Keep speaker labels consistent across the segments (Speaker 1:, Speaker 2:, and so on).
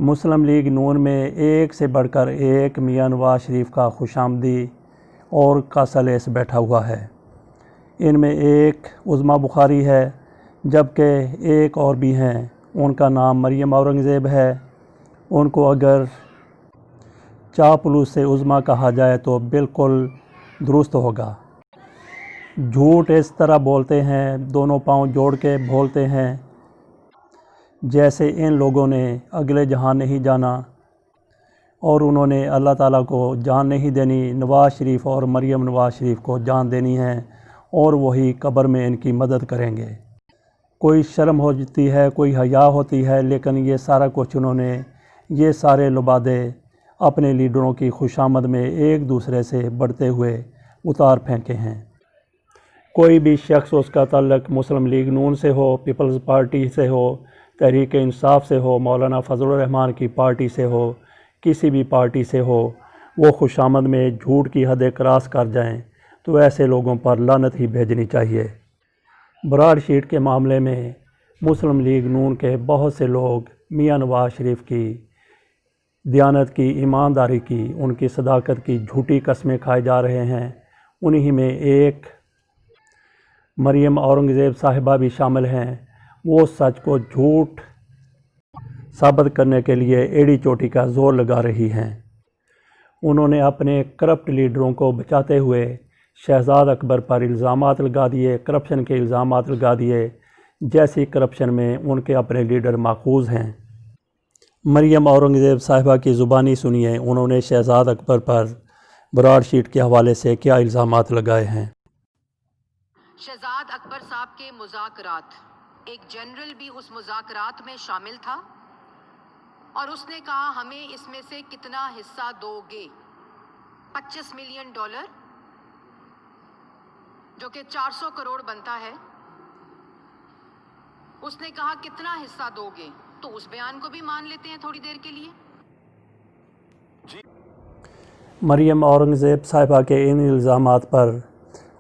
Speaker 1: مسلم league نون میں ایک سے بڑھ کر ایک میاں نواز شریف کا خوش آمدی اور کا سلیس بیٹھا ہوا ہے۔ ان میں ایک عظمیٰ بخاری ہے، جبکہ ایک اور بھی ہیں، ان کا نام مریم اورنگزیب ہے۔ ان کو اگر چاپلوس سے عظمیٰ کہا جائے تو بالکل درست ہوگا۔ جھوٹ اس طرح بولتے ہیں، دونوں پاؤں جوڑ کے بولتے ہیں جیسے ان لوگوں نے اگلے جہان نہیں جانا اور انہوں نے اللہ تعالیٰ کو جان نہیں دینی، نواز شریف اور مریم نواز شریف کو جان دینی ہے اور وہی قبر میں ان کی مدد کریں گے۔ کوئی شرم ہوتی ہے، کوئی حیا ہوتی ہے، لیکن یہ سارا کچھ انہوں نے، یہ سارے لبادے اپنے لیڈروں کی خوشامد میں ایک دوسرے سے بڑھتے ہوئے اتار پھینکے ہیں۔ کوئی بھی شخص، اس کا تعلق مسلم لیگ نون سے ہو، پیپلز پارٹی سے ہو، تحریک انصاف سے ہو، مولانا فضل الرحمان کی پارٹی سے ہو، کسی بھی پارٹی سے ہو، وہ خوشامد میں جھوٹ کی حد کراس کر جائیں تو ایسے لوگوں پر لعنت ہی بھیجنی چاہیے۔ براڈ شیٹ کے معاملے میں مسلم لیگ نون کے بہت سے لوگ میاں نواز شریف کی دیانت کی، ایمانداری کی، ان کی صداقت کی جھوٹی قسمیں کھائے جا رہے ہیں۔ انہی میں ایک مریم اورنگزیب صاحبہ بھی شامل ہیں۔ وہ سچ کو جھوٹ ثابت کرنے کے لیے ایڑی چوٹی کا زور لگا رہی ہیں۔ انہوں نے اپنے کرپٹ لیڈروں کو بچاتے ہوئے شہزاد اکبر پر الزامات لگا دیے، کرپشن کے الزامات لگا دیے، جیسی کرپشن میں ان کے اپنے لیڈر ماخوذ ہیں۔ مریم اورنگزیب صاحبہ کی زبانی سنیے، انہوں نے شہزاد اکبر پر براڈ شیٹ کے حوالے سے کیا الزامات لگائے ہیں۔
Speaker 2: شہزاد اکبر صاحب کے مذاکرات، ایک جنرل بھی اس مذاکرات میں شامل تھا اور اس نے کہا ہمیں اس میں سے کتنا حصہ دو گے؟ $25 ملین، جو کہ 400 کروڑ بنتا ہے۔ اس نے کہا کتنا حصہ دو گے؟ تو اس بیان کو بھی مان لیتے ہیں تھوڑی دیر کے لیے۔
Speaker 1: مریم اورنگزیب صاحبہ کے ان الزامات پر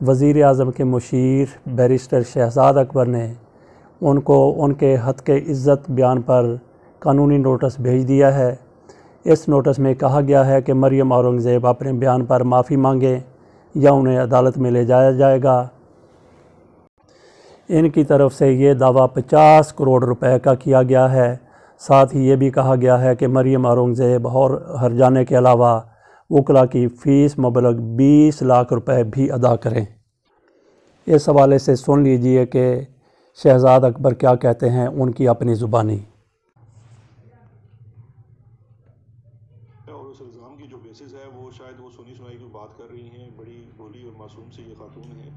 Speaker 1: وزیر اعظم کے مشیر بیرسٹر شہزاد اکبر نے ان کو ان کے حق عزت بیان پر قانونی نوٹس بھیج دیا ہے۔ اس نوٹس میں کہا گیا ہے کہ مریم اورنگزیب اپنے بیان پر معافی مانگیں یا انہیں عدالت میں لے جایا جائے گا۔ ان کی طرف سے یہ دعویٰ 50 کروڑ روپے کا کیا گیا ہے۔ ساتھ ہی یہ بھی کہا گیا ہے کہ مریم اورنگزیب اور ہرجانے کے علاوہ وکلا کی فیس مبلغ 20 لاکھ روپے بھی ادا کریں۔ اس حوالے سے سن لیجئے کہ شہزاد اکبر کیا کہتے ہیں ان کی اپنی زبانی۔
Speaker 3: اور اس الزام کی جو بیسس ہے وہ شاید وہ سنی سنائی کی بات کر رہی ہیں، بڑی بھولی اور معصوم سی یہ خاتون ہیں،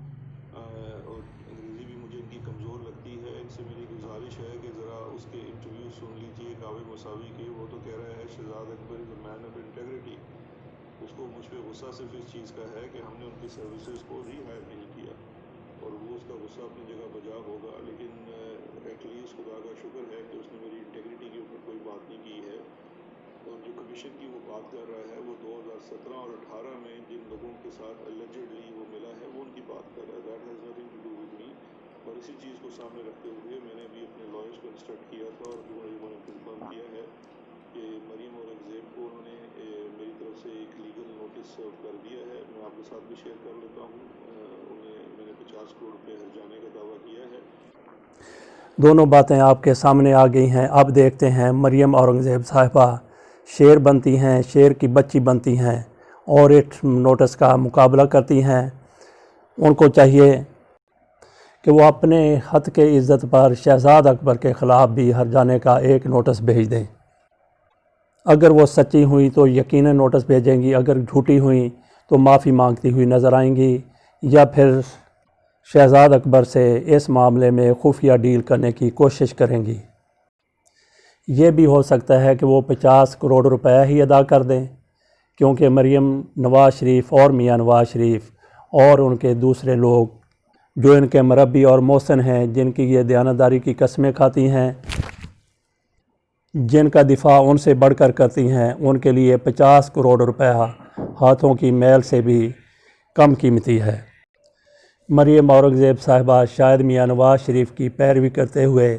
Speaker 3: اور انگریزی بھی مجھے ان کی کمزور لگتی ہے۔ ان سے میری گزارش ہے کہ ذرا اس کے انٹرویو سن لیجئے کاوے مساوی کے۔ وہ تو کہہ رہا ہے شہزاد اکبر از اے مین آف انٹیگریٹی۔ اس کو مجھ پہ غصہ صرف اس چیز کا ہے کہ ہم نے ان کی سروسز کو ری ہائر نہیں کیا، اور وہ اس کا غصہ اپنی جگہ بجا ہوگا، لیکن ایٹ لیسٹ خدا کا شکر ہے کہ اس نے میری انٹیگریٹی کے اوپر کوئی بات نہیں کی ہے۔ اور جو کمیشن کی وہ بات کر رہا ہے وہ 2017 اور 18 میں جن لوگوں کے ساتھ اللیجڈلی وہ ملا ہے وہ ان کی بات کر رہا ہے۔ That has nothing to do with me. اور اسی چیز کو سامنے رکھتے ہوئے میں نے بھی اپنے لائرس کو انسٹرکٹ کیا تھا اور انہوں نے کنفرم کیا ہے کہ مریم اورنگزیب کو انہوں نے میری طرف سے ایک لیگل نوٹس سرو کر دیا ہے۔ میں آپ کے ساتھ بھی شیئر کر لیتا ہوں۔ میں نے 50 کروڑ روپے ہرجانے کا دعویٰ کیا ہے۔
Speaker 1: دونوں باتیں آپ کے سامنے آ گئی ہیں۔ اب دیکھتے ہیں مریم اورنگزیب صاحبہ شیر بنتی ہیں، شیر کی بچی بنتی ہیں اور ایک نوٹس کا مقابلہ کرتی ہیں۔ ان کو چاہیے کہ وہ اپنے حد کے عزت پر شہزاد اکبر کے خلاف بھی ہرجانے کا ایک نوٹس بھیج دیں۔ اگر وہ سچی ہوئی تو یقیناً نوٹس بھیجیں گی، اگر جھوٹی ہوئی تو معافی مانگتی ہوئی نظر آئیں گی یا پھر شہزاد اکبر سے اس معاملے میں خفیہ ڈیل کرنے کی کوشش کریں گی۔ یہ بھی ہو سکتا ہے کہ وہ 50 کروڑ روپے ہی ادا کر دیں، کیونکہ مریم نواز شریف اور میاں نواز شریف اور ان کے دوسرے لوگ جو ان کے مربی اور محسن ہیں، جن کی یہ دیانتداری کی قسمیں کھاتی ہیں، جن کا دفاع ان سے بڑھ کر کرتی ہیں، ان کے لیے 50 کروڑ روپے ہاتھوں کی میل سے بھی کم قیمتی ہے۔ مریم اورنگزیب صاحبہ شاید میاں نواز شریف کی پیروی کرتے ہوئے